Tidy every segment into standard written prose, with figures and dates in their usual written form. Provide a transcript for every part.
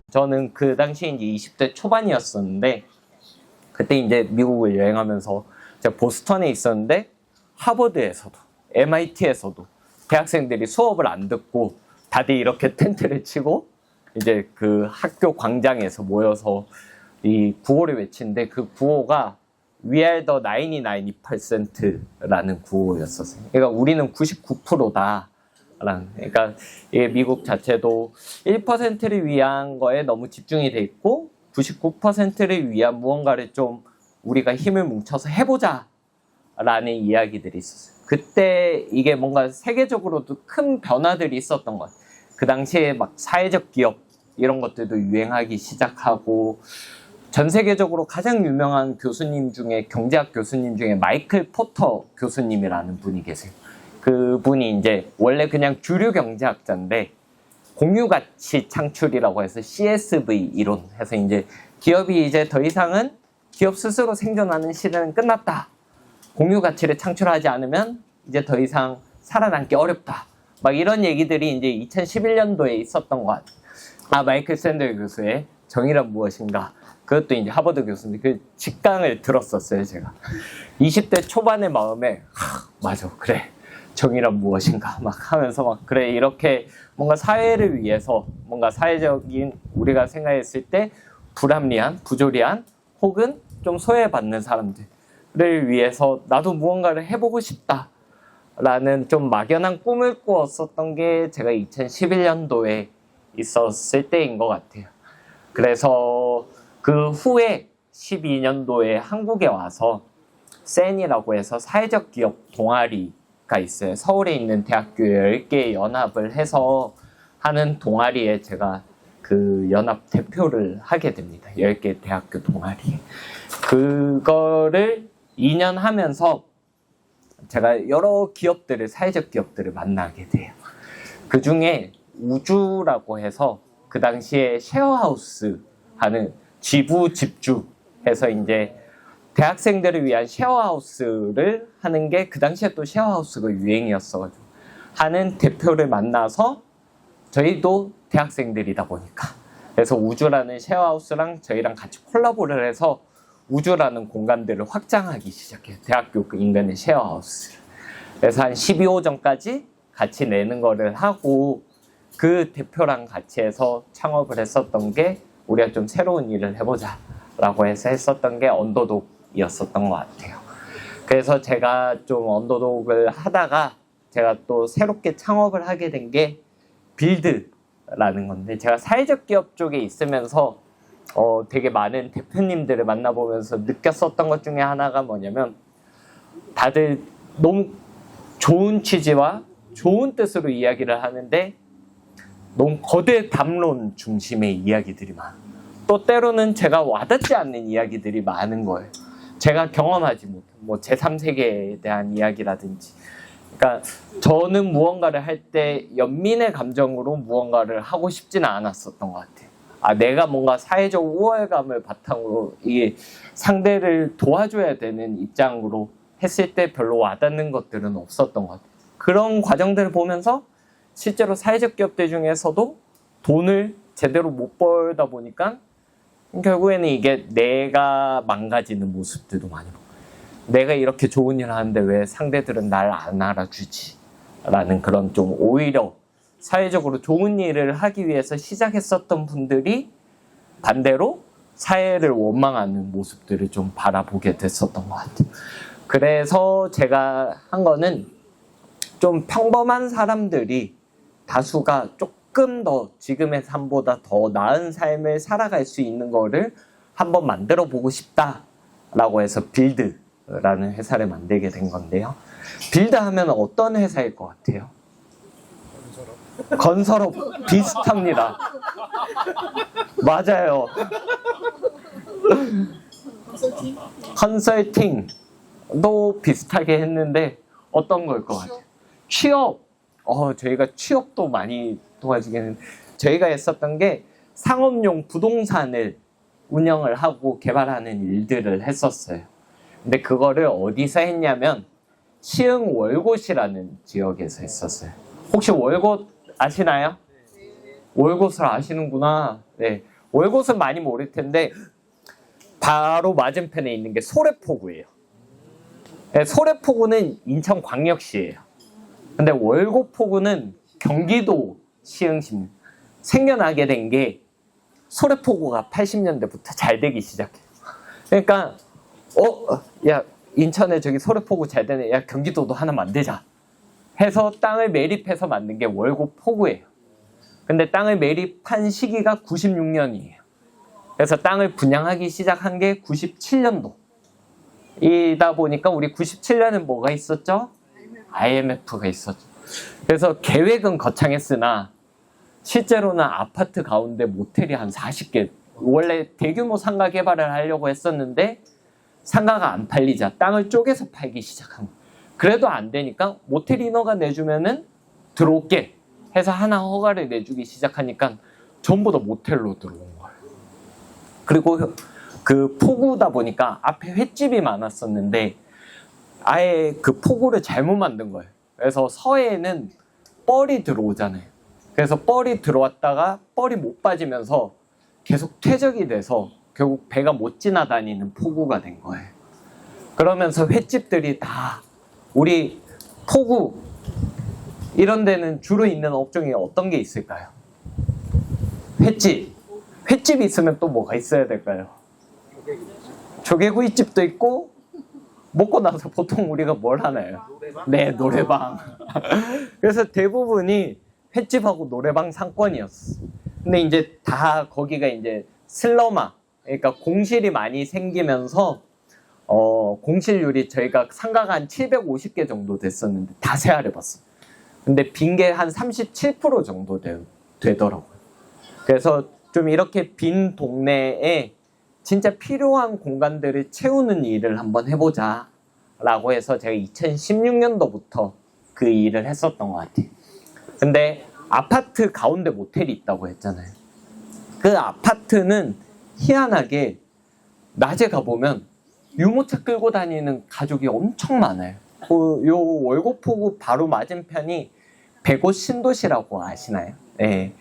저는 그 당시에 이제 20대 초반이었었는데, 그때 이제 미국을 여행하면서 제가 보스턴에 있었는데, 하버드에서도, MIT에서도 대학생들이 수업을 안 듣고 다들 이렇게 텐트를 치고 이제 그 학교 광장에서 모여서 이 구호를 외치는데, 그 구호가 We are the 99%라는 구호였었어요. 그러니까 우리는 99%다. 그러니까 이게 미국 자체도 1%를 위한 거에 너무 집중이 돼 있고 99%를 위한 무언가를 좀 우리가 힘을 뭉쳐서 해보자 라는 이야기들이 있었어요. 그때 이게 뭔가 세계적으로도 큰 변화들이 있었던 것 같아요. 그 당시에 막 사회적 기업 이런 것들도 유행하기 시작하고, 전 세계적으로 가장 유명한 교수님 중에, 경제학 교수님 중에 마이클 포터 교수님이라는 분이 계세요. 그분이 이제 원래 그냥 주류 경제학자인데 공유가치 창출이라고 해서 CSV 이론 해서 이제 기업이 이제 더 이상은 기업 스스로 생존하는 시대는 끝났다. 공유가치를 창출하지 않으면 이제 더 이상 살아남기 어렵다. 막 이런 얘기들이 이제 2011년도에 있었던 것 같아요. 마이클 샌델 교수의 정의란 무엇인가. 그것도 이제 하버드 교수인데 그 직강을 들었었어요, 제가. 20대 초반의 마음에, 맞아, 그래. 정의란 무엇인가 막 하면서 막 그래, 이렇게 뭔가 사회를 위해서 뭔가 사회적인 우리가 생각했을 때 불합리한, 부조리한 혹은 좀 소외받는 사람들을 위해서 나도 무언가를 해보고 싶다라는 좀 막연한 꿈을 꾸었었던 게 제가 2011년도에 있었을 때인 것 같아요. 그래서 그 후에 12년도에 한국에 와서 센이라고 해서 사회적 기업 동아리가 있어요. 서울에 있는 대학교 10개 연합을 해서 하는 동아리에 제가 그 연합 대표를 하게 됩니다. 10개 대학교 동아리에. 그거를 2년 하면서 제가 여러 기업들을, 사회적 기업들을 만나게 돼요. 그 중에 우주라고 해서 그 당시에 쉐어하우스 하는 지부 집주 해서 이제 대학생들을 위한 쉐어하우스를 하는 게 그 당시에 또 쉐어하우스가 유행이었어가지고 하는 대표를 만나서, 저희도 대학생들이다 보니까 그래서 우주라는 쉐어하우스랑 저희랑 같이 콜라보를 해서 우주라는 공간들을 확장하기 시작해요. 대학교 그 인근의 쉐어하우스를. 그래서 한 12호점까지 같이 내는 거를 하고, 그 대표랑 같이 해서 창업을 했었던 게 우리가 좀 새로운 일을 해보자 라고 해서 했었던 게 언더독이었었던 것 같아요. 그래서 제가 좀 언더독을 하다가 제가 또 새롭게 창업을 하게 된 게 빌드라는 건데, 제가 사회적 기업 쪽에 있으면서 되게 많은 대표님들을 만나보면서 느꼈었던 것 중에 하나가 뭐냐면, 다들 너무 좋은 취지와 좋은 뜻으로 이야기를 하는데 너무 거대 담론 중심의 이야기들이 많아요. 또 때로는 제가 와닿지 않는 이야기들이 많은 거예요. 제가 경험하지 못한 뭐 제3세계에 대한 이야기라든지. 그러니까 저는 무언가를 할 때 연민의 감정으로 무언가를 하고 싶지는 않았었던 것 같아요. 내가 뭔가 사회적 우월감을 바탕으로 이게 상대를 도와줘야 되는 입장으로 했을 때 별로 와닿는 것들은 없었던 것 같아요. 그런 과정들을 보면서 실제로 사회적 기업들 중에서도 돈을 제대로 못 벌다 보니까 결국에는 이게 내가 망가지는 모습들도 많이 보고, 내가 이렇게 좋은 일을 하는데 왜 상대들은 날 안 알아주지? 라는 그런 좀 오히려 사회적으로 좋은 일을 하기 위해서 시작했었던 분들이 반대로 사회를 원망하는 모습들을 좀 바라보게 됐었던 것 같아요. 그래서 제가 한 거는 좀 평범한 사람들이 다수가 조금 더 지금의 삶보다 더 나은 삶을 살아갈 수 있는 거를 한번 만들어 보고 싶다라고 해서 빌드라는 회사를 만들게 된 건데요. 빌드 하면 어떤 회사일 것 같아요? 건설업 비슷합니다. 맞아요. 컨설팅도 비슷하게 했는데 어떤 걸 것 같아요? 취업. 저희가 취업도 많이 도와주기는, 저희가 했었던 게 상업용 부동산을 운영을 하고 개발하는 일들을 했었어요. 근데 그거를 어디서 했냐면 시흥 월곶이라는 지역에서 했었어요. 혹시 월곶 아시나요? 월곶을 아시는구나. 네. 월곶은 많이 모를 텐데 바로 맞은편에 있는 게 소래포구예요. 네, 소래포구는 인천광역시예요. 근데 월곶포구는 경기도 시흥시입니다. 생겨나게 된 게 소래포구가 80년대부터 잘 되기 시작해요. 그러니까 야 인천에 저기 소래포구 잘 되네. 야 경기도도 하나 만들자. 해서 땅을 매립해서 만든 게 월곶포구예요. 근데 땅을 매립한 시기가 96년이에요. 그래서 땅을 분양하기 시작한 게 97년도. 이다 보니까 우리 97년엔 뭐가 있었죠? IMF가 있었죠. 그래서 계획은 거창했으나 실제로는 아파트 가운데 모텔이 한 40개. 원래 대규모 상가 개발을 하려고 했었는데 상가가 안 팔리자 땅을 쪼개서 팔기 시작한 거예요. 그래도 안 되니까 모텔 인허가 내주면은 들어올게 해서 하나 허가를 내주기 시작하니까 전부 다 모텔로 들어온 거예요. 그리고 그 포구다 보니까 앞에 횟집이 많았었는데 아예 그 포구를 잘못 만든 거예요. 그래서 서해에는 뻘이 들어오잖아요. 그래서 뻘이 들어왔다가 뻘이 못 빠지면서 계속 퇴적이 돼서 결국 배가 못 지나다니는 포구가 된 거예요. 그러면서 횟집들이 다 우리 포구 이런 데는 주로 있는 업종이 어떤 게 있을까요? 횟집. 횟집이 있으면 또 뭐가 있어야 될까요? 조개구이집도 있고 먹고 나서 보통 우리가 뭘 하나요? 노래방? 네, 노래방. 그래서 대부분이 횟집하고 노래방 상권이었어. 근데 이제 다 거기가 이제 슬럼화, 그러니까 공실이 많이 생기면서 공실률이 저희가 상가가 한 750개 정도 됐었는데 다 세알해봤어요. 근데 빈 게 한 37% 정도 되더라고요. 그래서 좀 이렇게 빈 동네에 진짜 필요한 공간들을 채우는 일을 한번 해보자 라고 해서 제가 2016년도부터 그 일을 했었던 것 같아요. 근데 아파트 가운데 모텔이 있다고 했잖아요. 그 아파트는 희한하게 낮에 가보면 유모차 끌고 다니는 가족이 엄청 많아요. 요 월곶포구 바로 맞은편이 백오 신도시라고 아시나요? 네.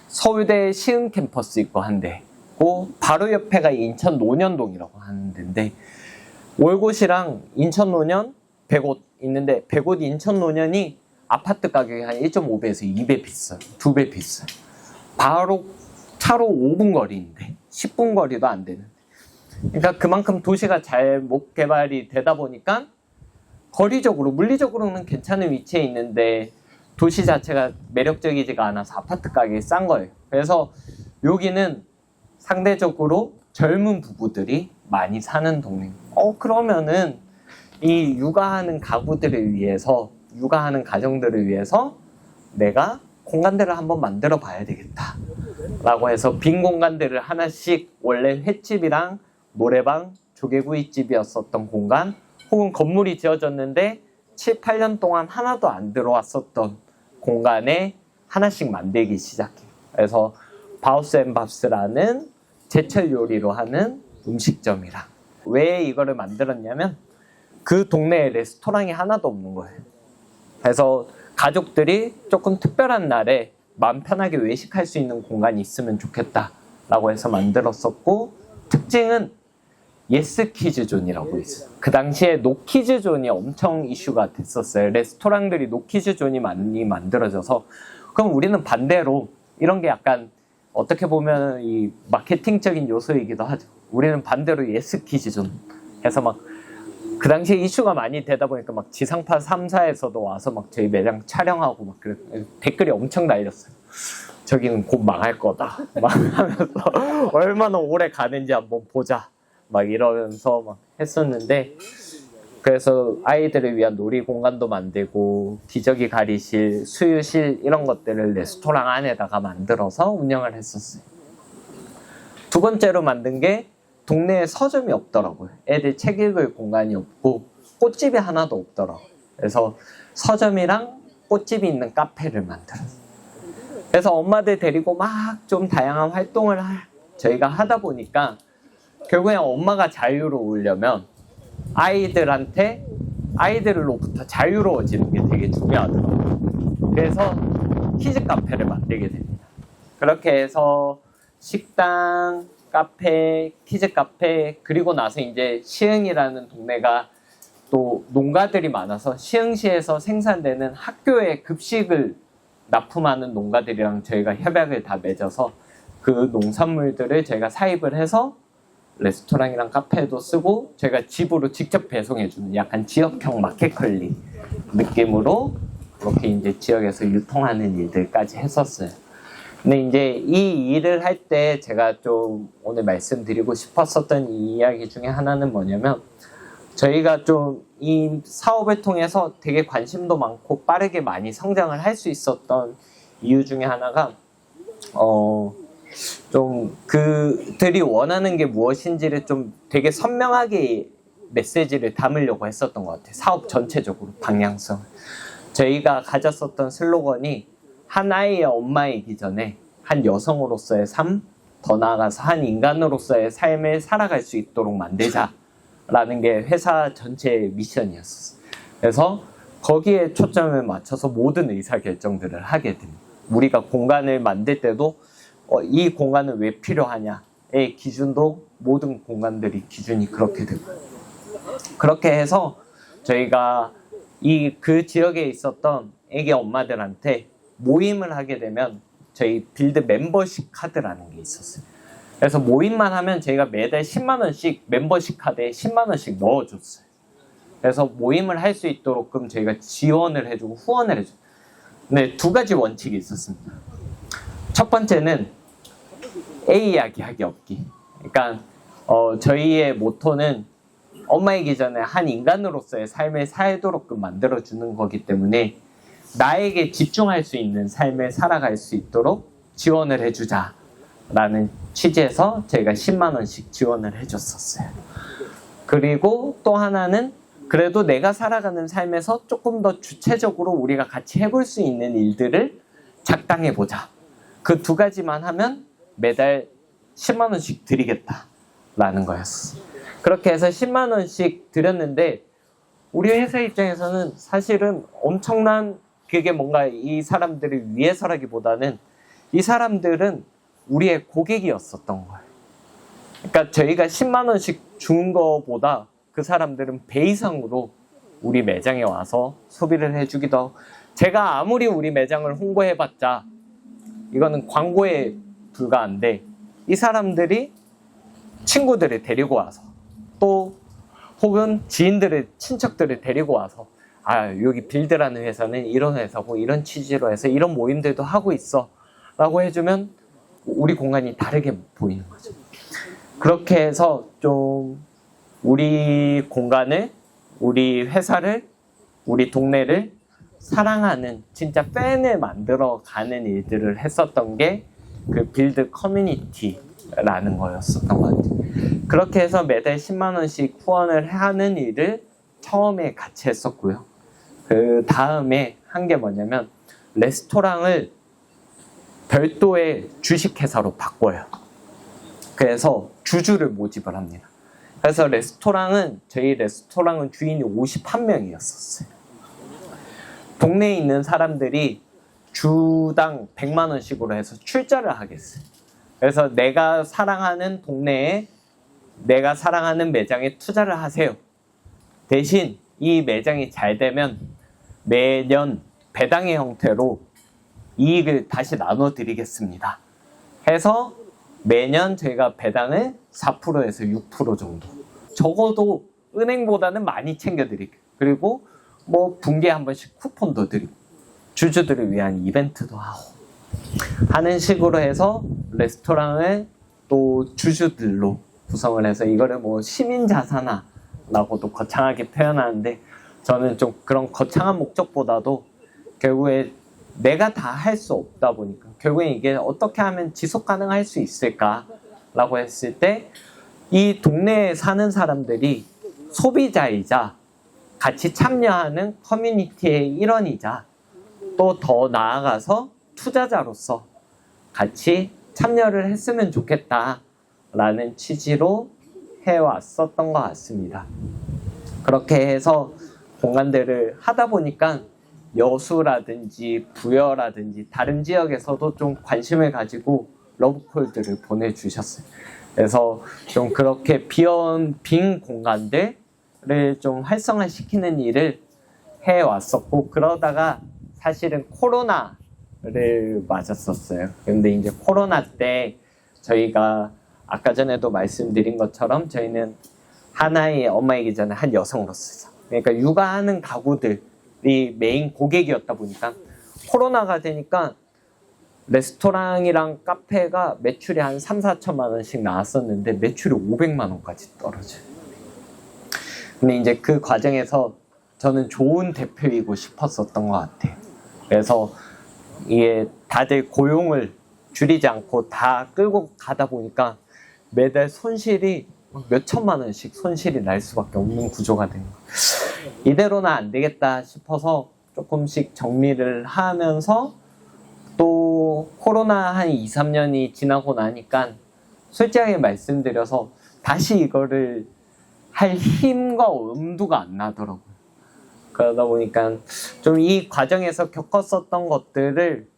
서울대 시흥 캠퍼스 있고 한데 그 바로 옆에가 인천 논현동이라고 하는 데인데 월곶이랑 인천 논현, 백옷 있는데 백옷 인천 논현이 아파트 가격이 한 1.5배에서 2배 비싸요. 2배 비싸요. 바로 차로 5분 거리인데 10분 거리도 안 되는. 그러니까 그만큼 도시가 잘 못 개발이 되다 보니까 거리적으로 물리적으로는 괜찮은 위치에 있는데 도시 자체가 매력적이지가 않아서 아파트 가격이 싼 거예요. 그래서 여기는 상대적으로 젊은 부부들이 많이 사는 동네입니다. 그러면은 이 육아하는 가구들을 위해서, 육아하는 가정들을 위해서 내가 공간들을 한번 만들어 봐야 되겠다 라고 해서 빈 공간들을 하나씩 원래 횟집이랑 노래방, 조개구이집이었었던 공간 혹은 건물이 지어졌는데 7, 8년 동안 하나도 안 들어왔었던 공간에 하나씩 만들기 시작해요. 그래서 바우스앤밥스라는 제철 요리로 하는 음식점이랑 왜 이거를 만들었냐면 그 동네에 레스토랑이 하나도 없는 거예요. 그래서 가족들이 조금 특별한 날에 마음 편하게 외식할 수 있는 공간이 있으면 좋겠다라고 해서 만들었었고 특징은 예스키즈존이라고 있어요. 그 당시에 노키즈존이 엄청 이슈가 됐었어요. 레스토랑들이 노키즈존이 많이 만들어져서 그럼 우리는 반대로 이런 게 약간 어떻게 보면 이 마케팅적인 요소이기도 하죠. 우리는 반대로 예스키즈존 해서 막 그 당시에 이슈가 많이 되다 보니까 막 지상파 3사에서도 와서 막 저희 매장 촬영하고 막 그래 댓글이 엄청 날렸어요. 저기는 곧 망할 거다. 막 하면서 얼마나 오래 가는지 한번 보자. 막 이러면서 막 했었는데 그래서 아이들을 위한 놀이 공간도 만들고 기저귀 가리실, 수유실 이런 것들을 레스토랑 안에다가 만들어서 운영을 했었어요. 두 번째로 만든 게 동네에 서점이 없더라고요. 애들 책 읽을 공간이 없고 꽃집이 하나도 없더라고요. 그래서 서점이랑 꽃집이 있는 카페를 만들었어요. 그래서 엄마들 데리고 막 좀 다양한 활동을 저희가 하다 보니까 결국엔 엄마가 자유로우려면 아이들로부터 자유로워지는 게 되게 중요하더라고요. 그래서 키즈 카페를 만들게 됩니다. 그렇게 해서 식당, 카페, 키즈 카페, 그리고 나서 이제 시흥이라는 동네가 또 농가들이 많아서 시흥시에서 생산되는 학교의 급식을 납품하는 농가들이랑 저희가 협약을 다 맺어서 그 농산물들을 저희가 사입을 해서 레스토랑이랑 카페에도 쓰고 저희가 집으로 직접 배송해주는 약간 지역형 마켓컬리 느낌으로 그렇게 이제 지역에서 유통하는 일들까지 했었어요. 근데 이제 이 일을 할 때 제가 좀 오늘 말씀드리고 싶었었던 이야기 중에 하나는 뭐냐면 저희가 좀 이 사업을 통해서 되게 관심도 많고 빠르게 많이 성장을 할 수 있었던 이유 중에 하나가 좀 그들이 원하는 게 무엇인지를 좀 되게 선명하게 메시지를 담으려고 했었던 것 같아요. 사업 전체적으로 방향성. 저희가 가졌었던 슬로건이 한 아이의 엄마이기 전에 한 여성으로서의 삶, 더 나아가서 한 인간으로서의 삶을 살아갈 수 있도록 만들자라는 게 회사 전체의 미션이었어요. 그래서 거기에 초점을 맞춰서 모든 의사결정들을 하게 됩니다. 우리가 공간을 만들 때도 이 공간은 왜 필요하냐의 기준도 모든 공간들이 기준이 그렇게 되고 그렇게 해서 저희가 그 지역에 있었던 애기 엄마들한테 모임을 하게 되면 저희 빌드 멤버십 카드라는 게 있었어요. 그래서 모임만 하면 저희가 매달 10만 원씩 멤버십 카드에 10만 원씩 넣어줬어요. 그래서 모임을 할 수 있도록 그럼 저희가 지원을 해주고 후원을 해주고. 근데 두 가지 원칙이 있었습니다. 첫 번째는 A 이야기 하기 없기. 그러니까 저희의 모토는 엄마이기 전에 한 인간으로서의 삶을 살도록 만들어주는 거기 때문에 나에게 집중할 수 있는 삶을 살아갈 수 있도록 지원을 해주자라는 취지에서 저희가 10만 원씩 지원을 해줬었어요. 그리고 또 하나는 그래도 내가 살아가는 삶에서 조금 더 주체적으로 우리가 같이 해볼 수 있는 일들을 작당해보자. 그 두 가지만 하면 매달 10만 원씩 드리겠다라는 거였어. 그렇게 해서 10만 원씩 드렸는데 우리 회사 입장에서는 사실은 엄청난 그게 뭔가 이 사람들을 위해서라기보다는 이 사람들은 우리의 고객이었었던 거예요. 그러니까 저희가 10만 원씩 준 거보다 그 사람들은 배 이상으로 우리 매장에 와서 소비를 해주기도 하고 제가 아무리 우리 매장을 홍보해봤자 이거는 광고에 불과한데 이 사람들이 친구들을 데리고 와서 또 혹은 지인들을 친척들을 데리고 와서 여기 빌드라는 회사는 이런 회사고 이런 취지로 해서 이런 모임들도 하고 있어 라고 해주면 우리 공간이 다르게 보이는 거죠. 그렇게 해서 좀 우리 공간을 우리 회사를 우리 동네를 사랑하는 진짜 팬을 만들어 가는 일들을 했었던 게 그 빌드 커뮤니티라는 거였었던 것 같아요. 그렇게 해서 매달 10만 원씩 후원을 하는 일을 처음에 같이 했었고요. 그 다음에 한 게 뭐냐면 레스토랑을 별도의 주식회사로 바꿔요. 그래서 주주를 모집을 합니다. 그래서 저희 레스토랑은 주인이 51명이었었어요. 동네에 있는 사람들이 주당 100만 원씩으로 해서 출자를 하겠어요. 그래서 내가 사랑하는 동네에 내가 사랑하는 매장에 투자를 하세요. 대신 이 매장이 잘 되면 매년 배당의 형태로 이익을 다시 나눠드리겠습니다. 해서 매년 저희가 배당을 4%에서 6% 정도. 적어도 은행보다는 많이 챙겨드릴게요. 그리고 뭐 분기에 한 번씩 쿠폰도 드리고 주주들을 위한 이벤트도 하고 하는 식으로 해서 레스토랑을 또 주주들로 구성을 해서 이거를 뭐 시민자산화라고도 거창하게 표현하는데 저는 좀 그런 거창한 목적보다도 결국에 내가 다 할 수 없다 보니까 결국에 이게 어떻게 하면 지속 가능할 수 있을까라고 했을 때 이 동네에 사는 사람들이 소비자이자 같이 참여하는 커뮤니티의 일원이자 또 더 나아가서 투자자로서 같이 참여를 했으면 좋겠다라는 취지로 해왔었던 것 같습니다. 그렇게 해서 공간들을 하다 보니까 여수라든지 부여라든지 다른 지역에서도 좀 관심을 가지고 러브콜들을 보내주셨어요. 그래서 좀 그렇게 빈 공간들을 좀 활성화시키는 일을 해왔었고, 그러다가 사실은 코로나를 맞았었어요. 근데 이제 코로나 때 저희가 아까 전에도 말씀드린 것처럼 저희는 하나의 엄마이기 전에 한 여성으로서, 그러니까 육아하는 가구들이 메인 고객이었다 보니까 코로나가 되니까 레스토랑이랑 카페가 매출이 한 3, 4천만 원씩 나왔었는데 매출이 500만 원까지 떨어져요. 근데 이제 그 과정에서 저는 좋은 대표이고 싶었었던 것 같아요. 그래서 이게 다들 고용을 줄이지 않고 다 끌고 가다 보니까 매달 손실이 몇 천만 원씩 손실이 날 수밖에 없는 구조가 된 거예요. 이대로는 안 되겠다 싶어서 조금씩 정리를 하면서 또 코로나 한 2, 3년이 지나고 나니까 솔직하게 말씀드려서 다시 이거를 할 힘과 엄두가 안 나더라고요. 그러다 보니까 좀 이 과정에서 겪었었던 것들을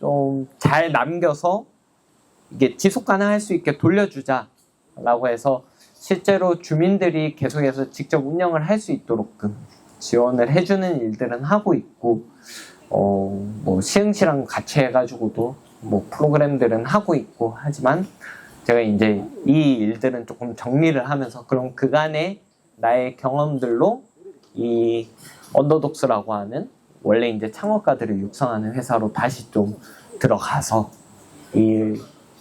좀 잘 남겨서 이게 지속 가능할 수 있게 돌려주자라고 해서 실제로 주민들이 계속해서 직접 운영을 할 수 있도록 지원을 해주는 일들은 하고 있고, 뭐 시흥시랑 같이 해가지고도 뭐 프로그램들은 하고 있고 하지만 제가 이제 이 일들은 조금 정리를 하면서 그럼 그간의 나의 경험들로 이 언더독스라고 하는 원래 이제 창업가들을 육성하는 회사로 다시 좀 들어가서 이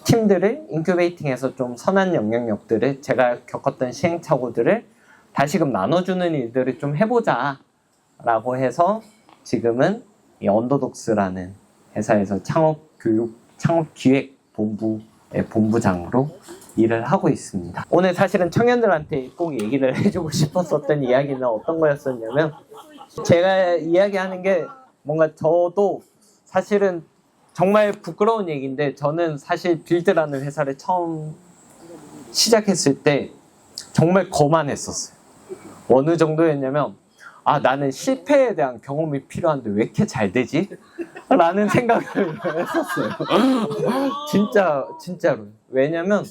팀들을 인큐베이팅해서 좀 선한 영향력들을 제가 겪었던 시행착오들을 다시금 나눠주는 일들을 좀 해보자 라고 해서 지금은 이 언더독스라는 회사에서 창업기획본부의 본부장으로 일을 하고 있습니다. 오늘 사실은 청년들한테 꼭 얘기를 해주고 싶었었던 이야기는 어떤 거였었냐면, 제가 이야기하는 게 뭔가 저도 사실은 정말 부끄러운 얘기인데, 저는 사실 빌드라는 회사를 처음 시작했을 때 정말 거만했었어요. 어느 정도였냐면, 나는 실패에 대한 경험이 필요한데 왜 이렇게 잘 되지? 라는 생각을 했었어요. 진짜로. 왜냐면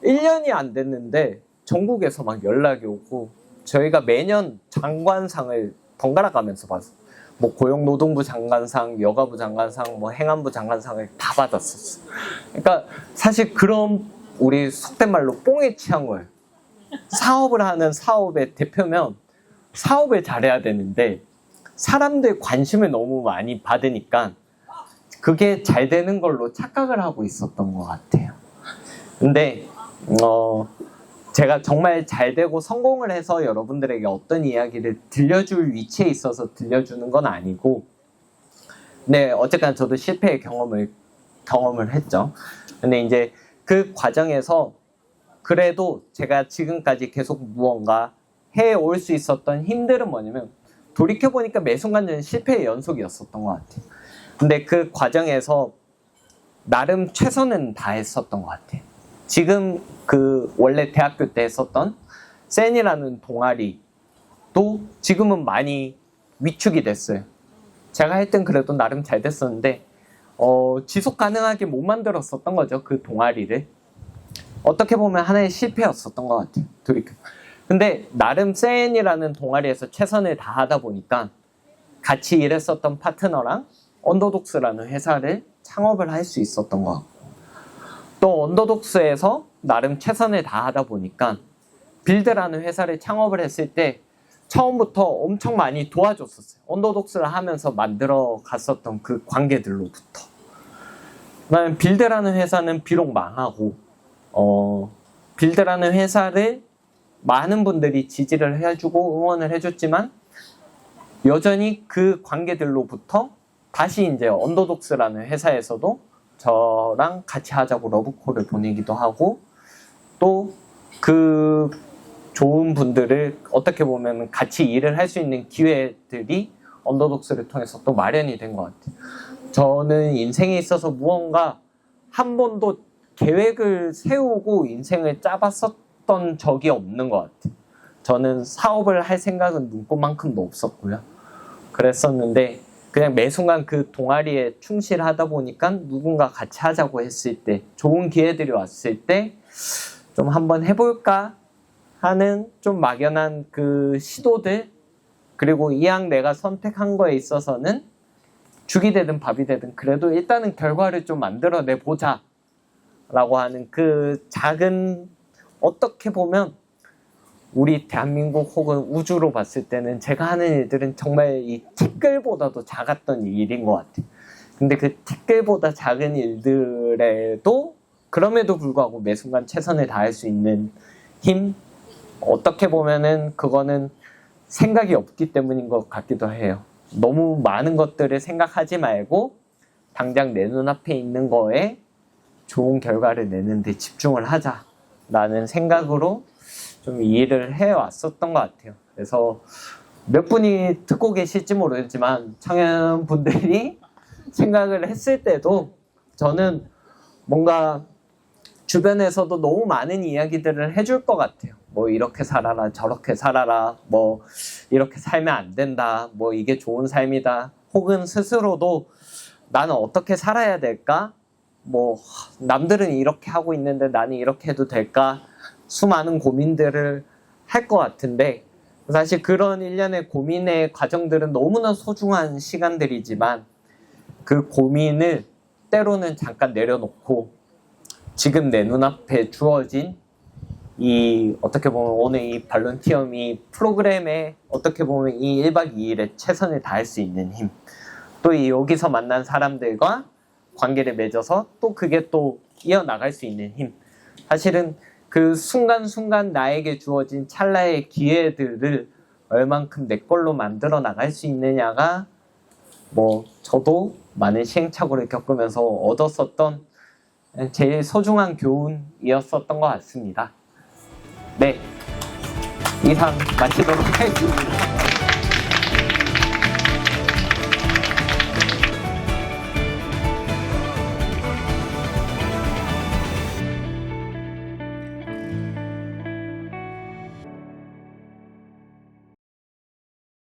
1년이 안 됐는데 전국에서 막 연락이 오고, 저희가 매년 장관상을 번갈아 가면서 봤어요. 뭐 고용노동부 장관상, 여가부 장관상, 뭐 행안부 장관상을 다 받았었어요. 그러니까 사실 그런 우리 속된 말로 뽕에 취한 거예요. 사업을 하는 사업의 대표면 사업을 잘해야 되는데 사람들 관심을 너무 많이 받으니까 그게 잘 되는 걸로 착각을 하고 있었던 것 같아요. 근데 제가 정말 잘 되고 성공을 해서 여러분들에게 어떤 이야기를 들려줄 위치에 있어서 들려주는 건 아니고, 네, 어쨌거나 저도 실패의 경험을 했죠. 근데 이제 그 과정에서 그래도 제가 지금까지 계속 무언가 해올 수 있었던 힘들은 뭐냐면, 돌이켜보니까 매 순간 저는 실패의 연속이었었던 것 같아요. 근데 그 과정에서 나름 최선은 다했었던 것 같아요. 지금 그 원래 대학교 때 했었던 센이라는 동아리도 지금은 많이 위축이 됐어요. 제가 할 땐 그래도 나름 잘 됐었는데 지속 가능하게 못 만들었었던 거죠. 그 동아리를. 어떻게 보면 하나의 실패였었던 것 같아요. 근데 나름 센이라는 동아리에서 최선을 다하다 보니까 같이 일했었던 파트너랑 언더독스라는 회사를 창업을 할 수 있었던 것 같고, 또 언더독스에서 나름 최선을 다하다 보니까 빌드라는 회사를 창업을 했을 때 처음부터 엄청 많이 도와줬었어요. 언더독스를 하면서 만들어 갔었던 그 관계들로부터. 그다음에 빌드라는 회사는 비록 망하고 빌드라는 회사를 많은 분들이 지지를 해주고 응원을 해줬지만 여전히 그 관계들로부터 다시 이제 언더독스라는 회사에서도 저랑 같이 하자고 러브콜을 보내기도 하고, 또 그 좋은 분들을 어떻게 보면 같이 일을 할 수 있는 기회들이 언더독스를 통해서 또 마련이 된 것 같아요. 저는 인생에 있어서 무언가 한 번도 계획을 세우고 인생을 짜봤었던 적이 없는 것 같아요. 저는 사업을 할 생각은 눈꽃만큼도 없었고요. 그랬었는데 그냥 매 순간 그 동아리에 충실하다 보니까 누군가 같이 하자고 했을 때, 좋은 기회들이 왔을 때 좀 한번 해볼까 하는 좀 막연한 그 시도들, 그리고 이왕 내가 선택한 거에 있어서는 죽이 되든 밥이 되든 그래도 일단은 결과를 좀 만들어내 보자 라고 하는 그 작은, 어떻게 보면 우리 대한민국 혹은 우주로 봤을 때는 제가 하는 일들은 정말 이 티끌보다도 작았던 일인 것 같아요. 근데 그 티끌보다 작은 일들에도 그럼에도 불구하고 매 순간 최선을 다할 수 있는 힘, 어떻게 보면은 그거는 생각이 없기 때문인 것 같기도 해요. 너무 많은 것들을 생각하지 말고 당장 내 눈앞에 있는 거에 좋은 결과를 내는데 집중을 하자라는 생각으로 좀 이 일을 해왔었던 것 같아요. 그래서 몇 분이 듣고 계실지 모르겠지만 청년분들이 생각을 했을 때도 저는 뭔가 주변에서도 너무 많은 이야기들을 해줄 것 같아요. 뭐 이렇게 살아라, 저렇게 살아라, 뭐 이렇게 살면 안 된다, 뭐 이게 좋은 삶이다, 혹은 스스로도 나는 어떻게 살아야 될까? 뭐 남들은 이렇게 하고 있는데 나는 이렇게 해도 될까? 수많은 고민들을 할 것 같은데, 사실 그런 일련의 고민의 과정들은 너무나 소중한 시간들이지만 그 고민을 때로는 잠깐 내려놓고 지금 내 눈앞에 주어진 이, 어떻게 보면 오늘 이 발론티어미 프로그램에 어떻게 보면 이 1박 2일에 최선을 다할 수 있는 힘, 또 이 여기서 만난 사람들과 관계를 맺어서 또 그게 또 이어나갈 수 있는 힘, 사실은 그 순간순간 나에게 주어진 찰나의 기회들을 얼만큼 내 걸로 만들어 나갈 수 있느냐가 뭐 저도 많은 시행착오를 겪으면서 얻었었던 제일 소중한 교훈이었었던 것 같습니다. 네, 이상 마치도록 하겠습니다.